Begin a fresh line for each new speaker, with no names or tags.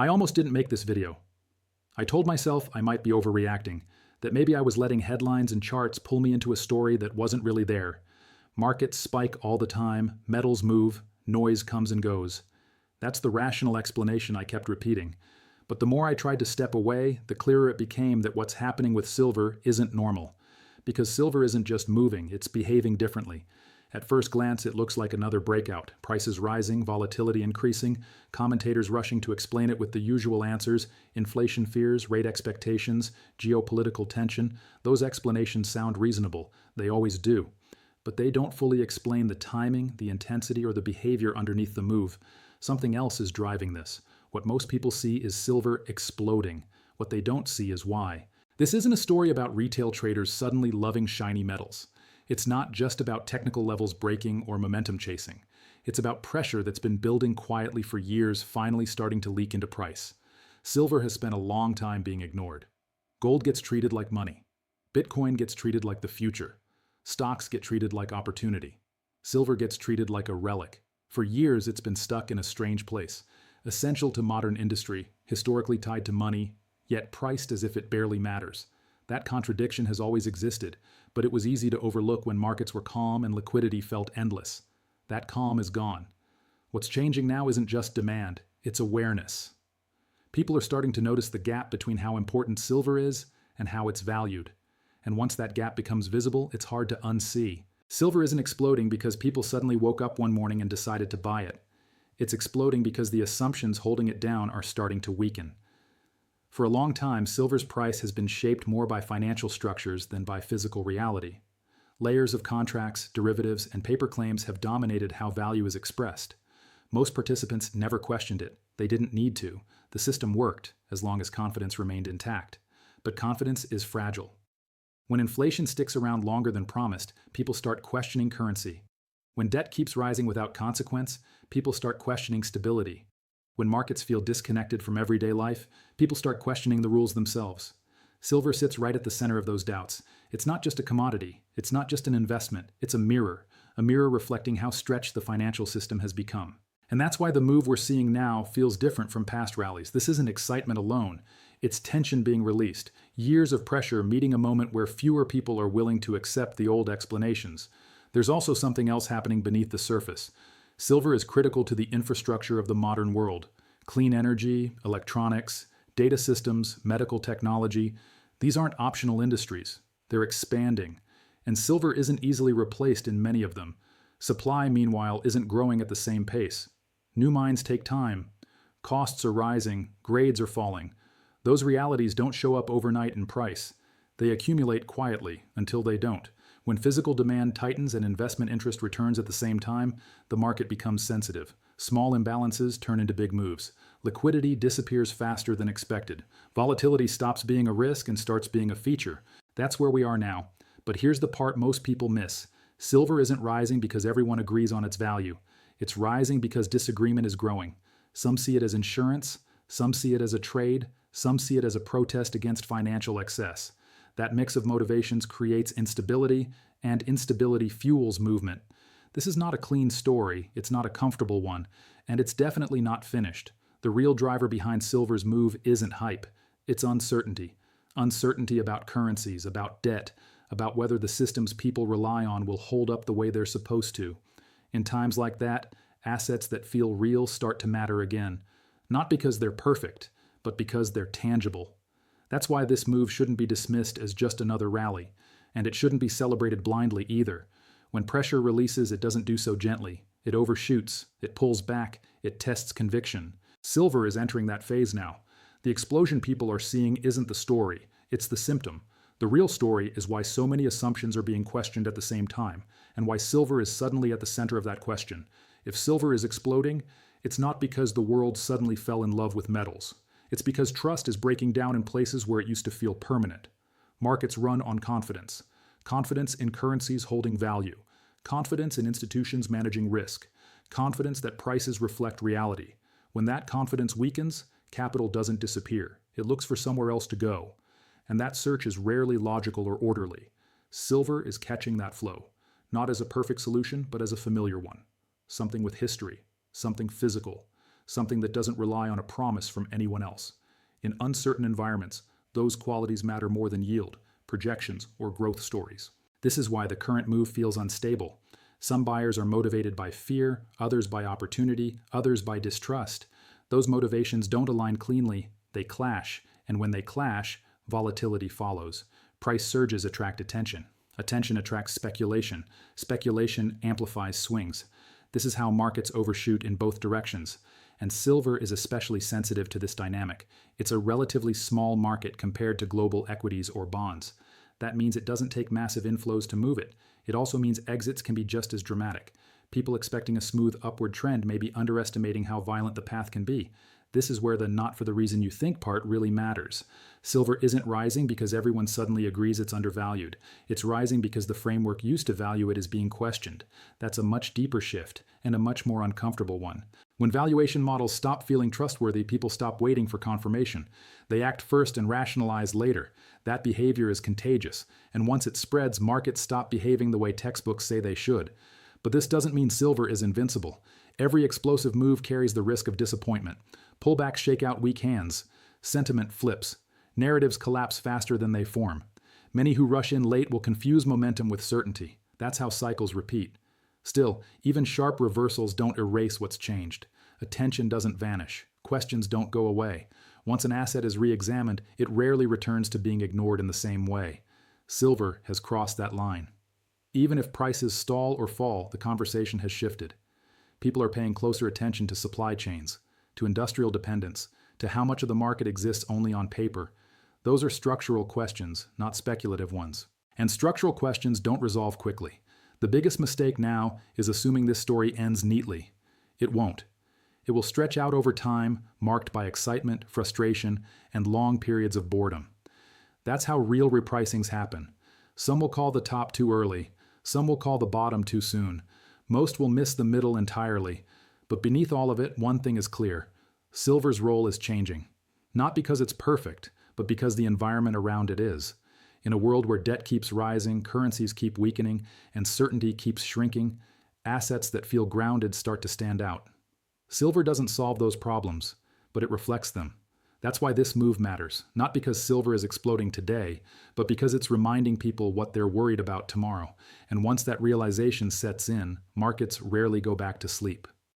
I almost didn't make this video. I told myself I might be overreacting, that maybe I was letting headlines and charts pull me into a story that wasn't really there. Markets spike all the time, metals move, noise comes and goes. That's the rational explanation I kept repeating. But the more I tried to step away, the clearer it became that what's happening with silver isn't normal. Because silver isn't just moving, it's behaving differently. At first glance, it looks like another breakout. Prices rising, volatility increasing, commentators rushing to explain it with the usual answers: inflation fears, rate expectations, geopolitical tension. Those explanations sound reasonable. They always do. But they don't fully explain the timing, the intensity, or the behavior underneath the move. Something else is driving this. What most people see is silver exploding. What they don't see is why. This isn't a story about retail traders suddenly loving shiny metals. It's not just about technical levels breaking or momentum chasing. It's about pressure that's been building quietly for years, finally starting to leak into price. Silver has spent a long time being ignored. Gold gets treated like money. Bitcoin gets treated like the future. Stocks get treated like opportunity. Silver gets treated like a relic. For years, it's been stuck in a strange place, essential to modern industry, historically tied to money, yet priced as if it barely matters. That contradiction has always existed, but it was easy to overlook when markets were calm and liquidity felt endless. That calm is gone. What's changing now isn't just demand, it's awareness. People are starting to notice the gap between how important silver is and how it's valued. And once that gap becomes visible, it's hard to unsee. Silver isn't exploding because people suddenly woke up one morning and decided to buy it. It's exploding because the assumptions holding it down are starting to weaken. For a long time, silver's price has been shaped more by financial structures than by physical reality. Layers of contracts, derivatives, and paper claims have dominated how value is expressed. Most participants never questioned it. They didn't need to. The system worked, as long as confidence remained intact. But confidence is fragile. When inflation sticks around longer than promised, people start questioning currency. When debt keeps rising without consequence, people start questioning stability. When markets feel disconnected from everyday life, people start questioning the rules themselves. Silver sits right at the center of those doubts. It's not just a commodity. It's not just an investment. It's a mirror reflecting how stretched the financial system has become. And that's why the move we're seeing now feels different from past rallies. This isn't excitement alone. It's tension being released, years of pressure meeting a moment where fewer people are willing to accept the old explanations. There's also something else happening beneath the surface. Silver is critical to the infrastructure of the modern world. Clean energy, electronics, data systems, medical technology, these aren't optional industries. They're expanding. And silver isn't easily replaced in many of them. Supply, meanwhile, isn't growing at the same pace. New mines take time. Costs are rising, grades are falling. Those realities don't show up overnight in price. They accumulate quietly until they don't. When physical demand tightens and investment interest returns at the same time, the market becomes sensitive. Small imbalances turn into big moves. Liquidity disappears faster than expected. Volatility stops being a risk and starts being a feature. That's where we are now. But here's the part most people miss. Silver isn't rising because everyone agrees on its value. It's rising because disagreement is growing. Some see it as insurance, some see it as a trade, some see it as a protest against financial excess. That mix of motivations creates instability, and instability fuels movement. This is not a clean story, it's not a comfortable one, and it's definitely not finished. The real driver behind silver's move isn't hype, it's uncertainty. Uncertainty about currencies, about debt, about whether the systems people rely on will hold up the way they're supposed to. In times like that, assets that feel real start to matter again. Not because they're perfect, but because they're tangible. That's why this move shouldn't be dismissed as just another rally, and it shouldn't be celebrated blindly either. When pressure releases, it doesn't do so gently. It overshoots, it pulls back, it tests conviction. Silver is entering that phase now. The explosion people are seeing isn't the story, it's the symptom. The real story is why so many assumptions are being questioned at the same time, and why silver is suddenly at the center of that question. If silver is exploding, it's not because the world suddenly fell in love with metals. It's because trust is breaking down in places where it used to feel permanent. Markets run on confidence. Confidence in currencies holding value. Confidence in institutions managing risk. Confidence that prices reflect reality. When that confidence weakens, capital doesn't disappear. It looks for somewhere else to go. And that search is rarely logical or orderly. Silver is catching that flow, not as a perfect solution, but as a familiar one. Something with history, something physical, something that doesn't rely on a promise from anyone else. In uncertain environments, those qualities matter more than yield, projections, or growth stories. This is why the current move feels unstable. Some buyers are motivated by fear, others by opportunity, others by distrust. Those motivations don't align cleanly, they clash, and when they clash, volatility follows. Price surges attract attention. Attention attracts speculation. Speculation amplifies swings. This is how markets overshoot in both directions. And silver is especially sensitive to this dynamic. It's a relatively small market compared to global equities or bonds. That means it doesn't take massive inflows to move it. It also means exits can be just as dramatic. People expecting a smooth upward trend may be underestimating how violent the path can be. This is where the not for the reason you think part really matters. Silver isn't rising because everyone suddenly agrees it's undervalued. It's rising because the framework used to value it is being questioned. That's a much deeper shift, and a much more uncomfortable one. When valuation models stop feeling trustworthy, people stop waiting for confirmation. They act first and rationalize later. That behavior is contagious, and once it spreads, markets stop behaving the way textbooks say they should. But this doesn't mean silver is invincible. Every explosive move carries the risk of disappointment. Pullbacks shake out weak hands. Sentiment flips. Narratives collapse faster than they form. Many who rush in late will confuse momentum with certainty. That's how cycles repeat. Still, even sharp reversals don't erase what's changed. Attention doesn't vanish. Questions don't go away. Once an asset is re-examined, it rarely returns to being ignored in the same way. Silver has crossed that line. Even if prices stall or fall, the conversation has shifted. People are paying closer attention to supply chains, to industrial dependence, to how much of the market exists only on paper. Those are structural questions, not speculative ones. And structural questions don't resolve quickly. The biggest mistake now is assuming this story ends neatly. It won't. It will stretch out over time, marked by excitement, frustration, and long periods of boredom. That's how real repricings happen. Some will call the top too early. Some will call the bottom too soon. Most will miss the middle entirely. But beneath all of it, one thing is clear. Silver's role is changing. Not because it's perfect, but because the environment around it is. In a world where debt keeps rising, currencies keep weakening, and certainty keeps shrinking, assets that feel grounded start to stand out. Silver doesn't solve those problems, but it reflects them. That's why this move matters, not because silver is exploding today, but because it's reminding people what they're worried about tomorrow. And once that realization sets in, markets rarely go back to sleep.